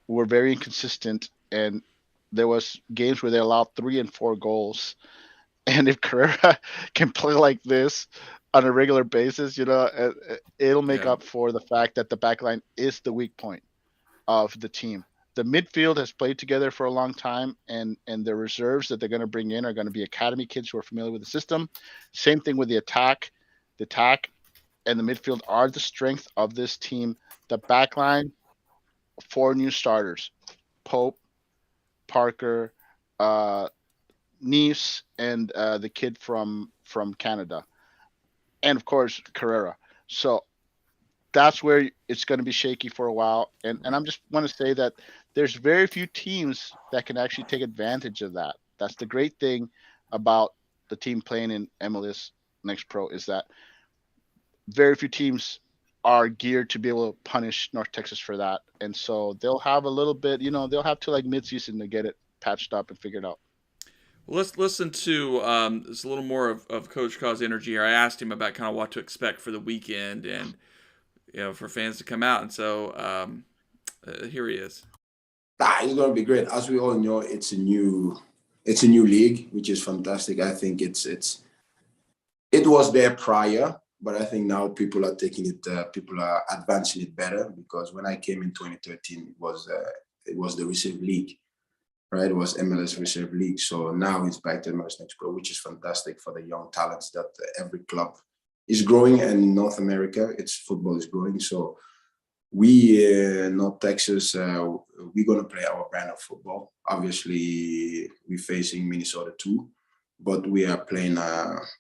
Speaker 7: were very inconsistent, and there was games where they allowed 3 and 4 goals. And if Carrera can play like this on a regular basis, it'll make up for the fact that the back line is the weak point of the team. The midfield has played together for a long time, and the reserves that they're going to bring in are going to be academy kids who are familiar with the system. Same thing with the attack. The attack and the midfield are the strength of this team. The back line, 4 new starters: Pope, Parker, Nice, and the kid from Canada, and of course Carrera. So that's where it's going to be shaky for a while. And I'm just want to say that there's very few teams that can actually take advantage of that. That's the great thing about the team playing in MLS Next Pro, is that very few teams are geared to be able to punish North Texas for that. And so they'll have a little bit, they'll have to like midseason to get it patched up and figured out.
Speaker 6: Well, let's listen to there's a little more of Coach Kaw's energy here. I asked him about kind of what to expect for the weekend and for fans to come out. And so here he is.
Speaker 8: It's going to be great. As we all know, it's a new league, which is fantastic. I think it was there prior, but I think now people are taking it. People are advancing it better, because when I came in 2013, it was the Reserve League, right? It was MLS Reserve League. So now it's back to MLS Next Pro, which is fantastic for the young talents that every club is growing, and in North America, football is growing. So we, North Texas, we're going to play our brand of football. Obviously, we're facing Minnesota too, but we are playing,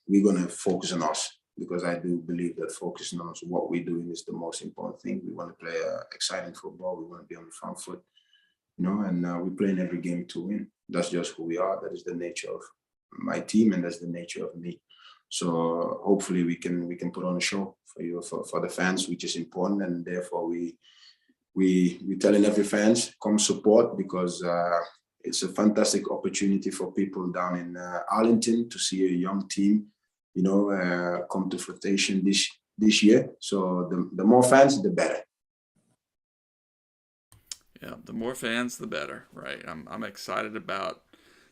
Speaker 8: we're going to focus on us, because I do believe that focusing on us, what we're doing, is the most important thing. We want to play exciting football. We want to be on the front foot, and we're playing every game to win. That's just who we are. That is the nature of my team, and that's the nature of me. So hopefully we can put on a show for you, for the fans, which is important. And therefore we telling every fans, come support, because it's a fantastic opportunity for people down in Arlington to see a young team, come to flotation this year. So the more fans, the better.
Speaker 6: Yeah, the more fans, the better, right? I'm excited about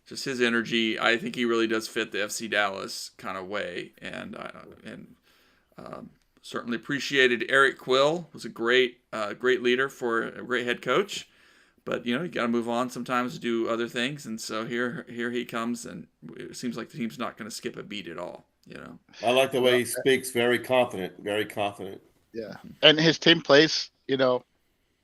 Speaker 6: just his energy. I think he really does fit the FC Dallas kind of way, and certainly appreciated Eric Quill. Was a great leader for a great head coach. But you got to move on sometimes to do other things, and so here he comes, and it seems like the team's not going to skip a beat at all.
Speaker 4: I like the way he speaks. Very confident. Very confident.
Speaker 7: Yeah, and his team plays,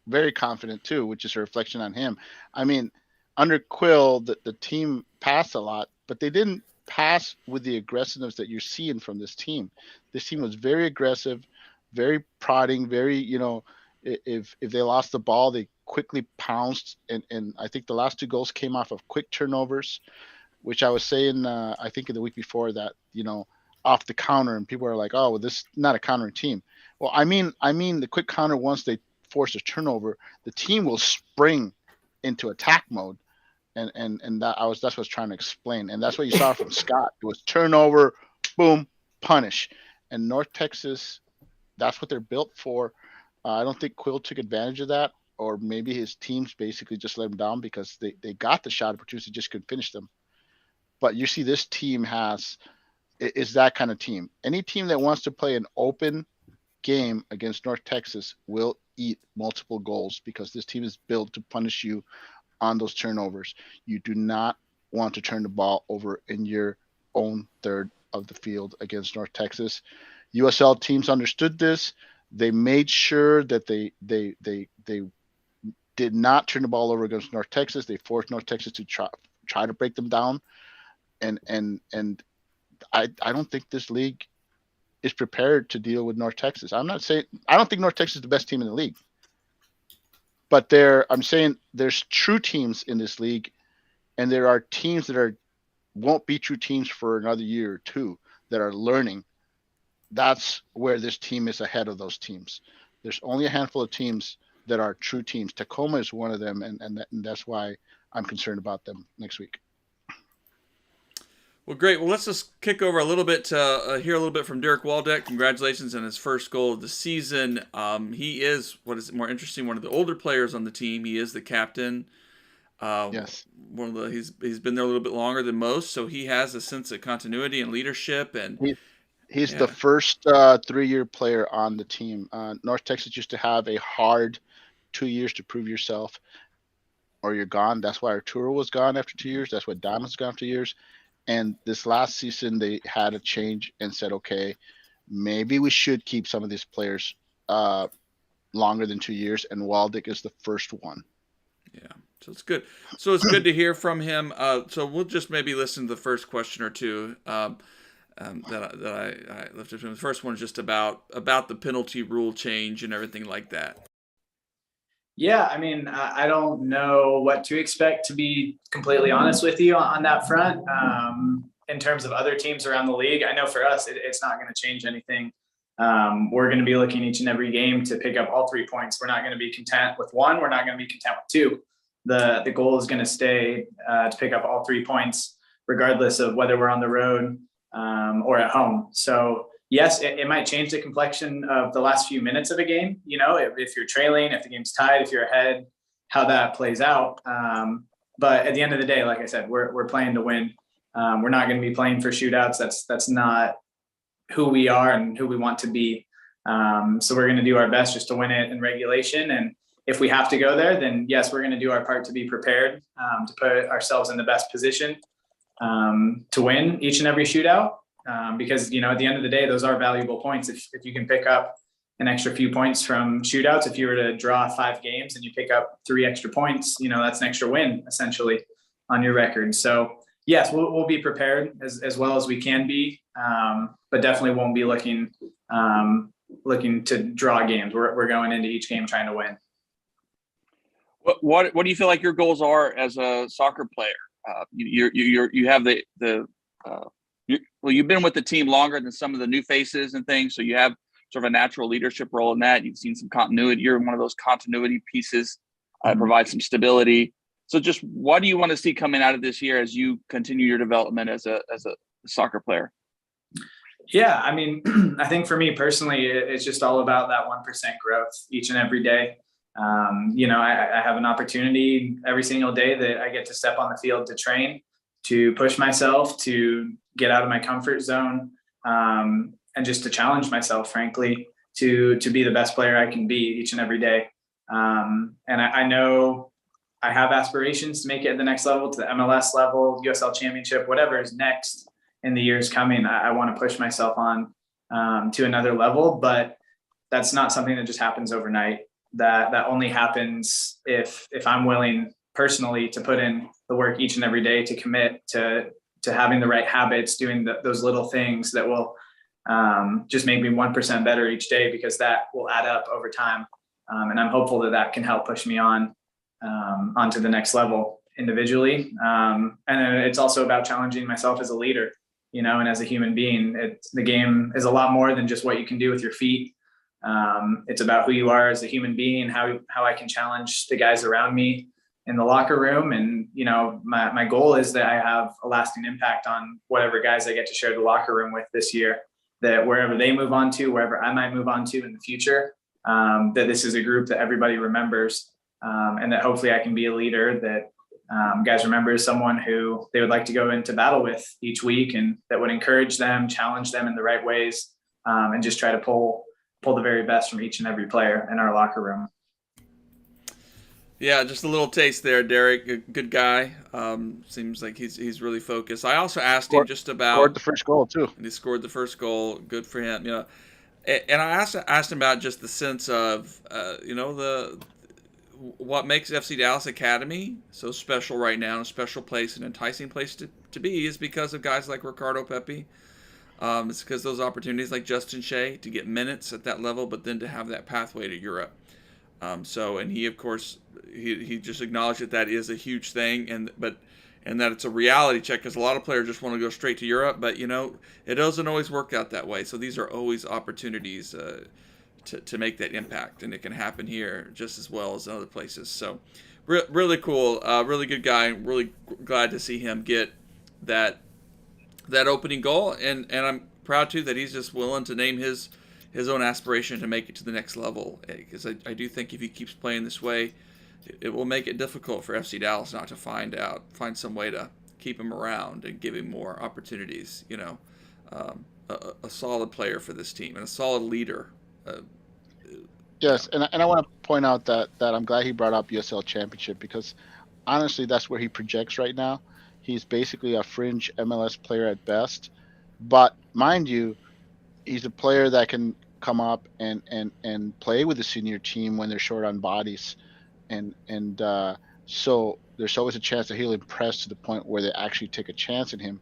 Speaker 7: very confident too, which is a reflection on him. I mean, under Quill, the team passed a lot, but they didn't pass with the aggressiveness that you're seeing from this team. This team was very aggressive, very prodding, very, if they lost the ball, they quickly pounced. And I think the last 2 goals came off of quick turnovers, which I was saying, I think in the week before that, off the counter, and people are like, oh, well, this is not a countering team. Well, I mean the quick counter, once they force a turnover, the team will spring into attack mode. And that's what I was trying to explain. And that's what you saw from Scott. It was turnover, boom, punish. And North Texas, that's what they're built for. I don't think Quill took advantage of that, or maybe his teams basically just let him down because they got the shot opportunities, just couldn't finish them. But you see this team is that kind of team. Any team that wants to play an open game against North Texas will eat multiple goals, because this team is built to punish you on those turnovers. You do not want to turn the ball over in your own third of the field against North Texas. USL teams understood this. They made sure that they did not turn the ball over against North Texas. They forced North Texas to try to break them down. And I don't think this league is prepared to deal with North Texas. I don't think North Texas is the best team in the league. But I'm saying there's true teams in this league, and there are teams that won't be true teams for another year or two that are learning. That's where this team is ahead of those teams. There's only a handful of teams that are true teams. Tacoma is one of them, and that's why I'm concerned about them next week.
Speaker 6: Well, great. Well, let's just kick over a little bit to hear a little bit from Derek Waldek. Congratulations on his first goal of the season. He is, what is more interesting, one of the older players on the team. He is the captain.
Speaker 7: Yes.
Speaker 6: He's been there a little bit longer than most, so he has a sense of continuity and leadership. And
Speaker 7: he's the first 3-year player on the team. North Texas used to have a hard 2 years to prove yourself, or you're gone. That's why Arturo was gone after 2 years. That's why Diamond's gone after 2 years. And this last season, they had a change and said, okay, maybe we should keep some of these players longer than 2 years. And Waldek is the first one.
Speaker 6: Yeah, so it's good. So it's good to hear from him. So we'll just maybe listen to the first question or two that I lifted from him. The first one is just about the penalty rule change and everything like that.
Speaker 10: Yeah, I mean, I don't know what to expect, to be completely honest with you on that front. In terms of other teams around the league, I know for us, it's not going to change anything. We're going to be looking each and every game to pick up all 3 points. We're not going to be content with 1. We're not going to be content with 2. The goal is going to stay to pick up all 3 points, regardless of whether we're on the road or at home. So yes, it might change the complexion of the last few minutes of a game. If you're trailing, if the game's tied, if you're ahead, how that plays out. But at the end of the day, like I said, we're playing to win. We're not going to be playing for shootouts. That's not who we are and who we want to be. So we're going to do our best just to win it in regulation. And if we have to go there, then yes, we're going to do our part to be prepared, to put ourselves in the best position to win each and every shootout. Because, at the end of the day, those are valuable points. If you can pick up an extra few points from shootouts, if you were to draw 5 games and you pick up 3 extra points, that's an extra win essentially on your record. So yes, we'll be prepared as well as we can be, but definitely won't be looking to draw games. We're going into each game trying to win.
Speaker 9: What do you feel like your goals are as a soccer player? You have you've been with the team longer than some of the new faces and things, so you have sort of a natural leadership role in that. You've seen some continuity. You're one of those continuity pieces, provide some stability. So just what do you want to see coming out of this year as you continue your development as a soccer player?
Speaker 10: Yeah, I mean, I think for me personally, it's just all about that 1% growth each and every day. I have an opportunity every single day that I get to step on the field to train, to push myself, to get out of my comfort zone, and just to challenge myself, frankly, to be the best player I can be each and every day. And I know I have aspirations to make it at the next level, to the MLS level, USL Championship, whatever is next in the years coming. I want to push myself on to another level, but that's not something that just happens overnight. That only happens if I'm willing personally to put in the work each and every day, to commit to having the right habits, doing those little things that will just make me 1% better each day, because that will add up over time. And I'm hopeful that can help push me on onto the next level individually. And then it's also about challenging myself as a leader, and as a human being. The game is a lot more than just what you can do with your feet. It's about who you are as a human being, how I can challenge the guys around me in the locker room. And, my goal is that I have a lasting impact on whatever guys I get to share the locker room with this year, that wherever they move on to, wherever I might move on to in the future, that this is a group that everybody remembers, and that hopefully I can be a leader that guys remember as someone who they would like to go into battle with each week, and that would encourage them, challenge them in the right ways, and just try to pull the very best from each and every player in our locker room.
Speaker 6: Yeah, just a little taste there, Derek. A good guy. Seems like he's really focused. I also asked him just about
Speaker 7: scored the first goal too.
Speaker 6: And he scored the first goal. Good for him. And I asked him about just the sense of what makes FC Dallas Academy so special right now, a special place, an enticing place to be, is because of guys like Ricardo Pepi. It's because those opportunities like Justin Shea to get minutes at that level, but then to have that pathway to Europe. And he, of course, he just acknowledged that is a huge thing, and that it's a reality check, because a lot of players just want to go straight to Europe, but it doesn't always work out that way. So these are always opportunities to make that impact, and it can happen here just as well as in other places. So really cool, really good guy. Really glad to see him get that opening goal, and I'm proud too that he's just willing to name his own aspiration to make it to the next level, because I do think if he keeps playing this way, it will make it difficult for FC Dallas not to find some way to keep him around and give him more opportunities. A solid player for this team and a solid leader.
Speaker 7: Yes, and I want to point out that I'm glad he brought up USL Championship, because honestly, that's where he projects right now. He's basically a fringe MLS player at best, but mind you, he's a player that can come up and play with the senior team when they're short on bodies, and so there's always a chance that he'll impress to the point where they actually take a chance in him.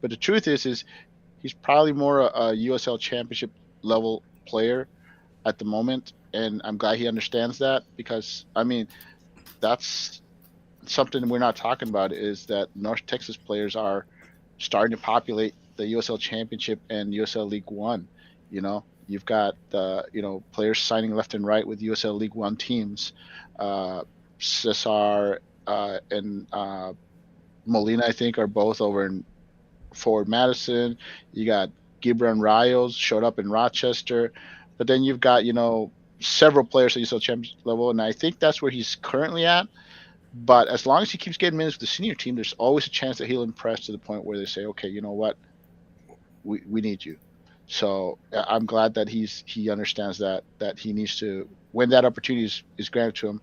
Speaker 7: But the truth is he's probably more a USL Championship level player at the moment, and I'm glad he understands that, because that's something we're not talking about, is that North Texas players are starting to populate the USL Championship and USL League One. You've got players signing left and right with USL League One teams. Cesar and Molina, I think, are both over in Forward Madison. You got Gibran Rios showed up in Rochester, but then you've got several players at USL Championship level, and I think that's where he's currently at. But as long as he keeps getting minutes with the senior team, there's always a chance that he'll impress to the point where they say, okay, you know what, we need you. So I'm glad that he understands that he needs to, when that opportunity is granted to him,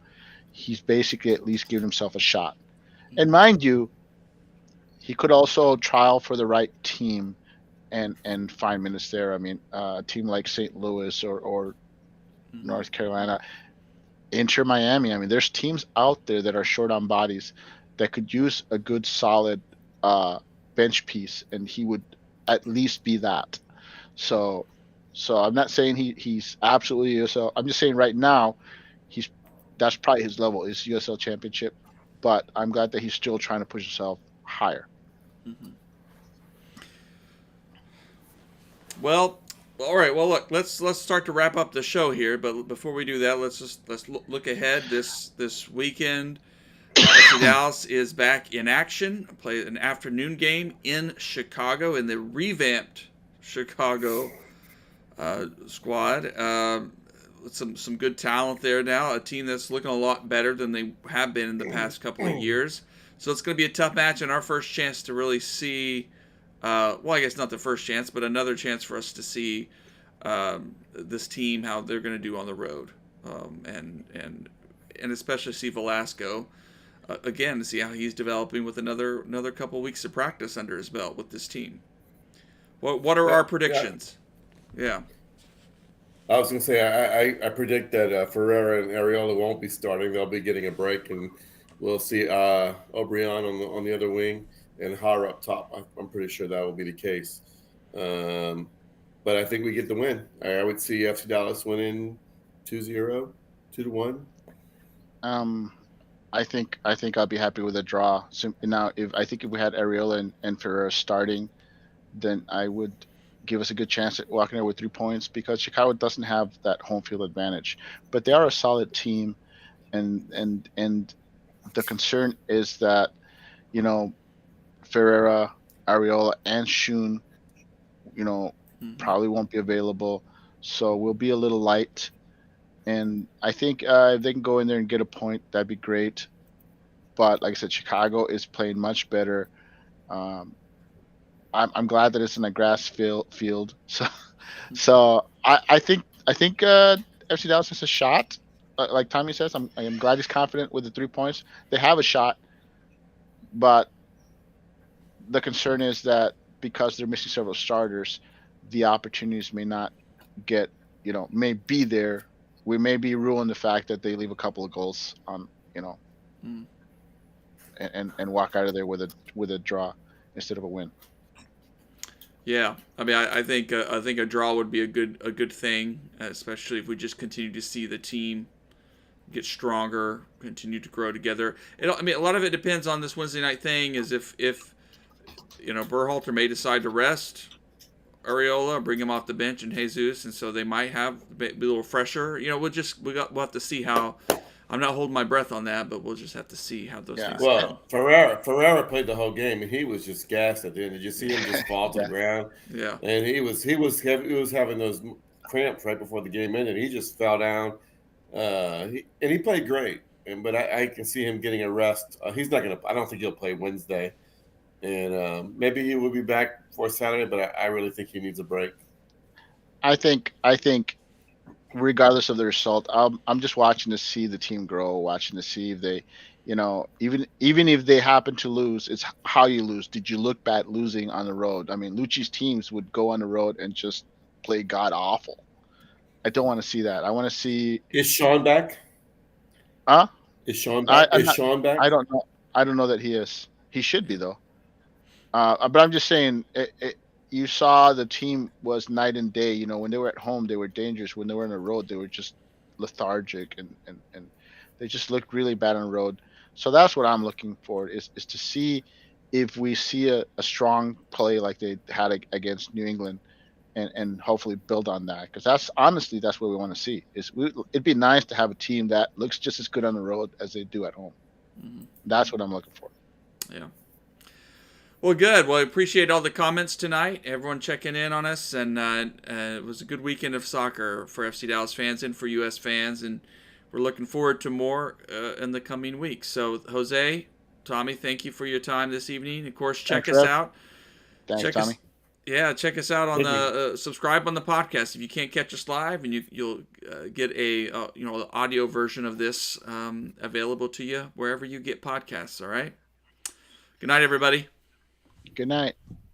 Speaker 7: he's basically at least giving himself a shot. And mind you, he could also trial for the right team and find minutes there. A team like St. Louis or North Carolina, Inter Miami. There's teams out there that are short on bodies that could use a good solid bench piece, and he would at least be that. So I'm not saying he's absolutely USL. I'm just saying right now that's probably his level, is USL Championship. But I'm glad that he's still trying to push himself higher.
Speaker 6: Mm-hmm. Well, all right. Well, look, let's start to wrap up the show here. But before we do that, let's look ahead this weekend. FC Dallas is back in action. Play an afternoon game in Chicago in the revamped Chicago squad. With some good talent there now. A team that's looking a lot better than they have been in the past couple of years. So it's going to be a tough match and our first chance to really see. Well, I guess not the first chance, but another chance for us to see this team how they're going to do on the road, and especially see Velasco. Again, to see how he's developing with another couple weeks of practice under his belt with this team. What are our predictions? Yeah.
Speaker 4: I was going to say I predict that Ferreira and Arriola won't be starting. They'll be getting a break, and we'll see O'Brien on the other wing and Har up top. I'm pretty sure that will be the case. But I think we get the win. I would see FC Dallas winning 2-0, 2-1.
Speaker 7: I think I'll be happy with a draw. So now, if we had Arriola and Ferreira starting, then I would give us a good chance at walking there with 3 points because Chicago doesn't have that home field advantage. But they are a solid team, and the concern is that, Ferreira, Arriola, and Shun, probably won't be available. So we'll be a little light. And I think if they can go in there and get a point, that'd be great. But like I said, Chicago is playing much better. I'm glad that it's in a grass field. So I think FC Dallas has a shot. Like Tommy says, I'm glad he's confident with the 3 points. They have a shot, but the concern is that because they're missing several starters, the opportunities may not may be there. We may be ruling the fact that they leave a couple of goals on, and walk out of there with a draw instead of a win.
Speaker 6: Yeah, I mean, I think a draw would be a good thing, especially if we just continue to see the team get stronger, continue to grow together. A lot of it depends on this Wednesday night thing. Is if Berhalter may decide to rest Arriola, bring him off the bench, and Jesus, and so they might be a little fresher. We'll have to see how. I'm not holding my breath on that, but we'll just have to see how those things go.
Speaker 4: Ferreira played the whole game, and he was just gassed at the end. Did you see him just fall to the ground?
Speaker 6: Yeah.
Speaker 4: And he was having those cramps right before the game ended. He just fell down. He played great. But I can see him getting a rest. He's not gonna. I don't think he'll play Wednesday. And maybe he will be back for Saturday, but I really think he needs a break.
Speaker 7: I think regardless of the result, I'm just watching to see the team grow, watching to see if they, even if they happen to lose, it's how you lose. Did you look bad losing on the road? I mean, Lucci's teams would go on the road and just play god awful. I don't want to see that. I want to see.
Speaker 4: Is Sean back?
Speaker 7: Huh?
Speaker 4: Is Sean back? Sean back?
Speaker 7: I don't know. I don't know that he is. He should be though. But I'm just saying, you saw the team was night and day. When they were at home, they were dangerous. When they were on the road, they were just lethargic and they just looked really bad on the road. So that's what I'm looking for is to see if we see a strong play like they had against New England and hopefully build on that. Because that's what we want to see. It'd be nice to have a team that looks just as good on the road as they do at home. Mm-hmm. That's what I'm looking for.
Speaker 6: Yeah. Well, good. Well, I appreciate all the comments tonight. Everyone checking in on us, and it was a good weekend of soccer for FC Dallas fans and for U.S. fans, and we're looking forward to more in the coming weeks. So, Jose, Tommy, thank you for your time this evening. Of course, check us out.
Speaker 7: Thanks, Tommy.
Speaker 6: Check us out on the subscribe on the podcast if you can't catch us live, and you'll get a audio version of this available to you wherever you get podcasts. All right. Good night, everybody.
Speaker 7: Good night.